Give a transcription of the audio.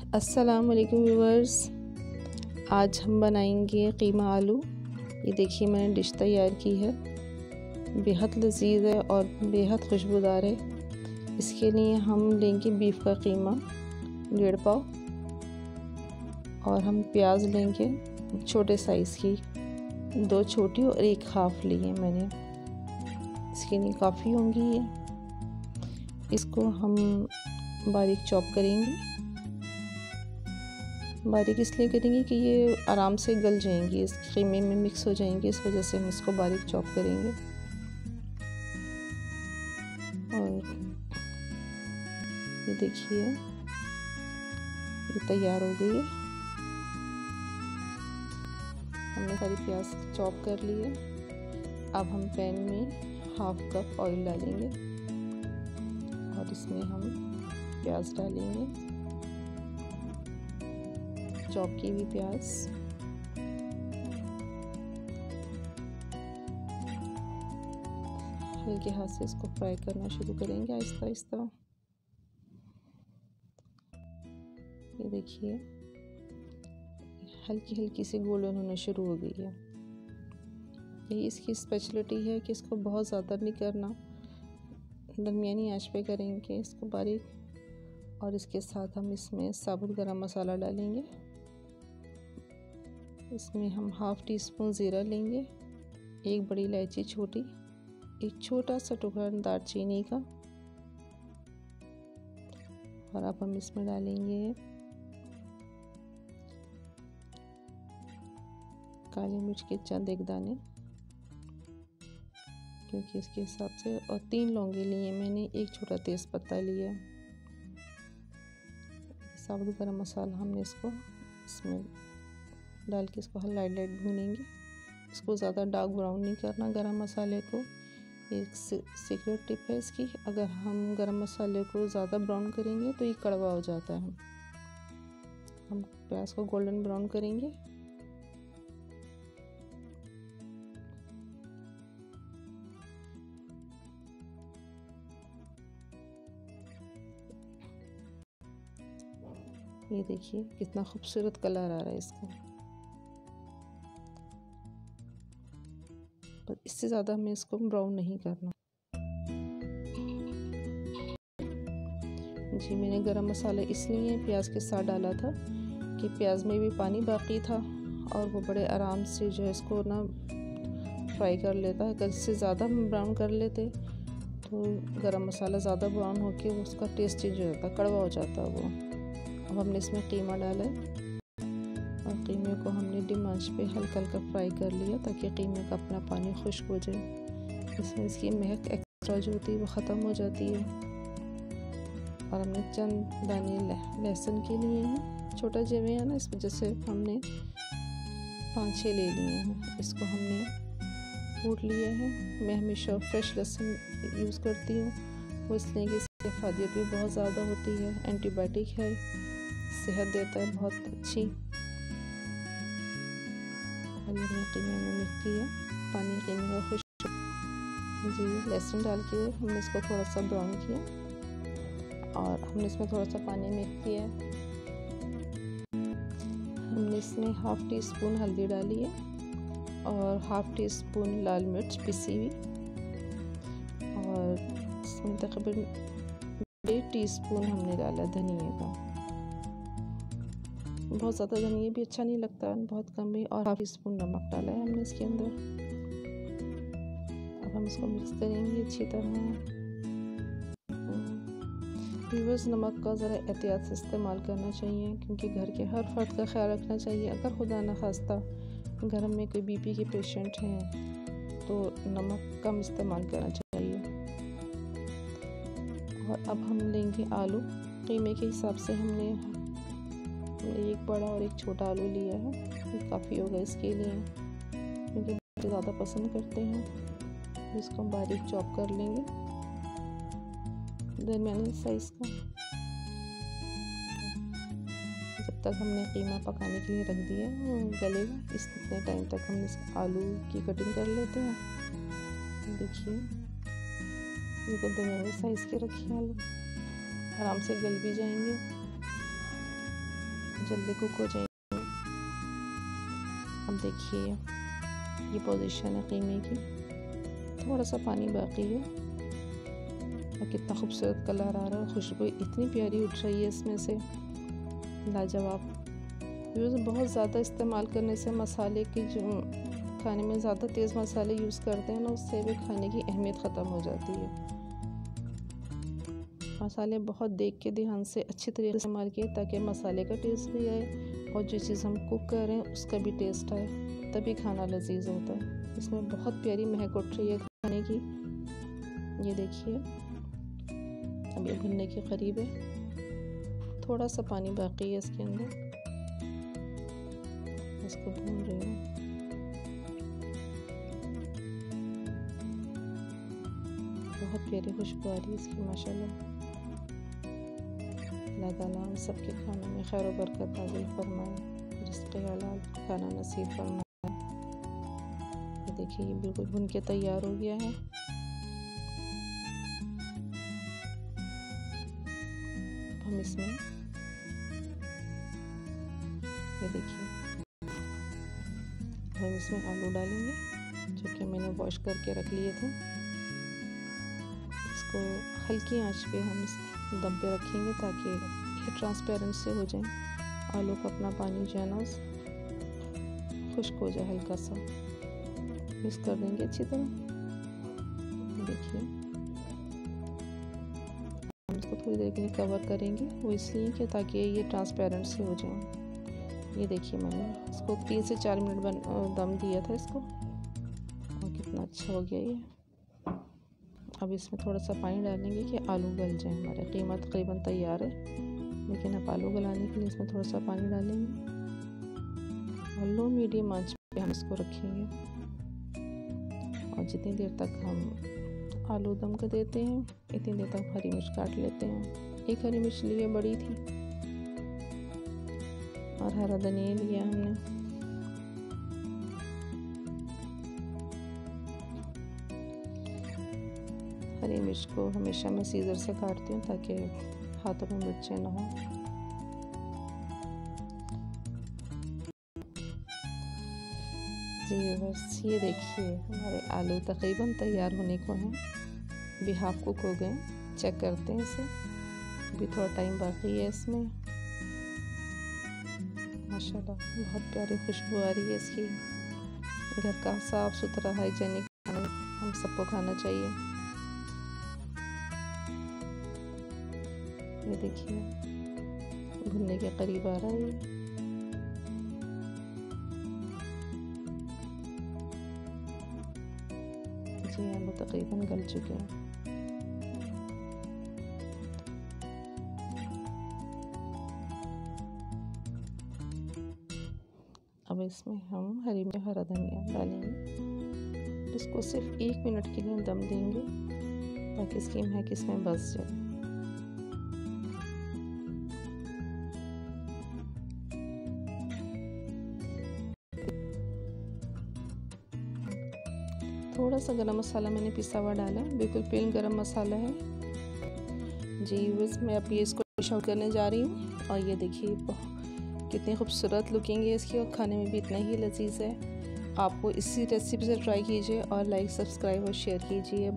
अस्सलाम वालेकुम व्यूवर्स। आज हम बनाएंगे कीमा आलू। ये देखिए मैंने डिश तैयार की है, बेहद लजीज है और बेहद खुशबूदार है। इसके लिए हम लेंगे बीफ का कीमा 1.5 पाव और हम प्याज लेंगे छोटे साइज़ की, 2 छोटी और 1 हाफ लिए मैंने। इसके लिए काफ़ी होंगी ये। इसको हम बारीक चॉप करेंगे। बारीक इसलिए करेंगे कि ये आराम से गल जाएंगी, इस कीमे में मिक्स हो जाएंगी, इस वजह से हम इसको बारीक चॉप करेंगे। और ये देखिए ये तैयार हो गई है। हमने सारी प्याज चॉप कर ली है। अब हम पैन में 1/2 कप ऑयल डालेंगे और इसमें हम प्याज डालेंगे, चॉप की हुई प्याज। हल्के हाथ से इसको फ्राई करना शुरू करेंगे आहिस्ता आहिस्ता। ये देखिए हल्की हल्की सी गोल्डन होना शुरू हो गई है। यही इसकी स्पेशलिटी है कि इसको बहुत ज़्यादा नहीं करना, दरमियानी आंच पे करेंगे इसको बारीक। और इसके साथ हम इसमें साबुत गरम मसाला डालेंगे। इसमें हम 1/2 टीस्पून ज़ीरा लेंगे, 1 बड़ी इलायची छोटी, 1 छोटा सा टुकड़ा दालचीनी का। और अब हम इसमें डालेंगे काली मिर्च के चंद 1 दाने, क्योंकि इसके हिसाब से, और 3 लौंगे लिए मैंने, 1 छोटा तेज पत्ता लिया। साबुत गरम मसाला हमने इसको इसमें डाल के इसको लाइट लाइट भूनेंगे। इसको ज़्यादा डार्क ब्राउन नहीं करना गरम मसाले को। एक सीक्रेट टिप है इसकी, अगर हम गरम मसाले को ज़्यादा ब्राउन करेंगे तो ये कड़वा हो जाता है। हम प्याज को गोल्डन ब्राउन करेंगे। ये देखिए कितना खूबसूरत कलर आ रहा है इसका। पर इससे ज़्यादा हमें इसको ब्राउन नहीं करना। जी मैंने गरम मसाला इसलिए प्याज के साथ डाला था कि प्याज में भी पानी बाकी था और वो बड़े आराम से जो है इसको ना फ्राई कर लेता है। अगर इससे ज़्यादा हम ब्राउन कर लेते तो गरम मसाला ज़्यादा ब्राउन होकर उसका टेस्ट चेंज हो जाता, कड़वा हो जाता वो। अब हमने इसमें कीमा डाला है और कीमे को हमने डिम आंच पे हल्का हल्का फ्राई कर लिया ताकि कीमे का अपना पानी खुश्क हो जाए। इसमें इसकी महक एक्स्ट्रा जो होती है वो ख़त्म हो जाती है। और हमने चंद दाने लहसुन के लिए हैं, छोटा जवे है ना, इस वजह से हमने 5-6 ले लिए हैं। इसको हमने कूट लिया है। मैं हमेशा फ्रेश लहसुन यूज़ करती हूँ, वो इसलिए कि इसकी फ़ायदे भी बहुत ज़्यादा होती है, एंटीबायोटिक है, सेहत देता है बहुत अच्छी। और ये कीमे में मिक्स किया, पानी कीमे का खुश जी लहसुन डाल के हमने इसको थोड़ा सा ब्राउन किया और हमने इसमें थोड़ा सा पानी मिक्स किया। हमने इसमें 1/2 टीस्पून हल्दी डाली है और 1/2 टीस्पून लाल मिर्च पिसी हुई, और इसमें तकरीबन 1.5 टीस्पून हमने डाला धनिया का। बहुत ज़्यादा धनिया भी अच्छा नहीं लगता, बहुत कम भी। और 1/2 टीस्पून नमक डाला है हमने इसके अंदर। अब हम इसको मिक्स करेंगे अच्छी तरह। व्यूअर्स, नमक का ज़रा एहतियात से इस्तेमाल करना चाहिए, क्योंकि घर के हर फर्द का ख्याल रखना चाहिए। अगर खुदा न खास्ता घर में कोई बीपी के पेशेंट हैं तो नमक कम इस्तेमाल करना चाहिए। और अब हम लेंगे आलू। कीमे के हिसाब से हमने 1 बड़ा और 1 छोटा आलू लिया है, ये काफ़ी होगा इसके लिए, क्योंकि बच्चे ज़्यादा पसंद करते हैं। इसको हम बारीक चॉप कर लेंगे, दरमियाने साइज़ का। जब तक हमने कीमा पकाने के लिए रख दिया वो गलेगा, इतने टाइम तक हम इस आलू की कटिंग कर लेते हैं। देखिए इनको दरमियाने साइज़ के रखिए, आलू आराम से गल भी जाएंगे। जल्दी कुक हो जाएंगे। अब देखिए ये पोजीशन है कीमे की, थोड़ा सा पानी बाकी है और कितना खूबसूरत कलर आ रहा है, खुशबू इतनी प्यारी उठ रही है इसमें से, लाजवाब। बहुत ज़्यादा इस्तेमाल करने से मसाले की जो खाने में ज़्यादा तेज़ मसाले यूज़ करते हैं ना, उससे भी खाने की अहमियत ख़त्म हो जाती है। मसाले बहुत देख के ध्यान से अच्छी तरीके से इस्तेमाल किए ताकि मसाले का टेस्ट भी आए और जो चीज़ हम कुक कर रहे हैं उसका भी टेस्ट आए, तभी खाना लजीज होता है। इसमें बहुत प्यारी महक उठ रही है खाने की, ये देखिए। अब ये भुनने के करीब है, थोड़ा सा पानी बाकी है इसके अंदर, इसको भून रही हूँ। बहुत प्यारी खुशबू आ रही है इसकी माशाल्लाह। अल्लाह ताला हम सबके खाने में खैर व बरकत नाज़िल फरमाए, रिज़्क़ हलाल खाना नसीब फरमाए। ये देखिए ये बिल्कुल भुन के तैयार हो गया है। हम इसमें ये देखिए हम इसमें आलू डालेंगे जो कि मैंने वॉश करके रख लिए थे। इसको हल्की आंच पे हम दम पे रखेंगे ताकि ये ट्रांसपेरेंट से हो जाए, आलू का अपना पानी जो है ना खुश्क हो जाए, हल्का सा मिक्स कर देंगे अच्छी तरह। देखिए हम इसको थोड़ी देर के लिए कवर करेंगे, वो इसलिए कि ताकि ये ट्रांसपेरेंट से हो जाए। ये देखिए मैंने इसको 3 से 4 मिनट दम दिया था इसको, और कितना अच्छा हो गया ये। अब इसमें थोड़ा सा पानी डालेंगे कि आलू गल जाए। हमारे कीमा तकरीबन तैयार है, लेकिन अब आलू गलाने के लिए इसमें थोड़ा सा पानी डालेंगे और लो मीडियम आंच पे हम इसको रखेंगे। और जितनी देर तक हम आलू दम कर देते हैं इतनी देर तक हरी मिर्च काट लेते हैं। एक हरी मिर्च लिए बड़ी थी और हरा धनिया लिया हमने। हरी मिर्च को हमेशा मैं सीजर से काटती हूँ ताकि हाथों में मिर्चें ना हो। जी बस ये देखिए हमारे आलू तकरीबन तैयार होने को हैं, भी हाफ कुक हो गए। चेक करते हैं इसे, अभी थोड़ा टाइम बाकी है इसमें। माशाल्लाह बहुत प्यारी खुशबू आ रही है इसकी। घर का साफ़ सुथरा हाइजेनिक खाना हम सबको खाना चाहिए। ये देखिए भुनने के करीब आ रहा है ये। जी आलू तकरीबन गल चुके हैं। अब इसमें हम हरा धनिया डालेंगे। इसको सिर्फ 1 मिनट के लिए दम देंगे ताकि इसकी महक इसमें बस जाए। थोड़ा सा गरम मसाला मैंने पिसा हुआ डाला है, बिल्कुल प्लेन गरम मसाला है। जी बस मैं अब ये इसको डिश आउट करने जा रही हूँ। और ये देखिए कितनी खूबसूरत लुकिंग है इसकी और खाने में भी इतना ही लजीज है। आपको इसी रेसिपी से ट्राई कीजिए और लाइक सब्सक्राइब और शेयर कीजिए।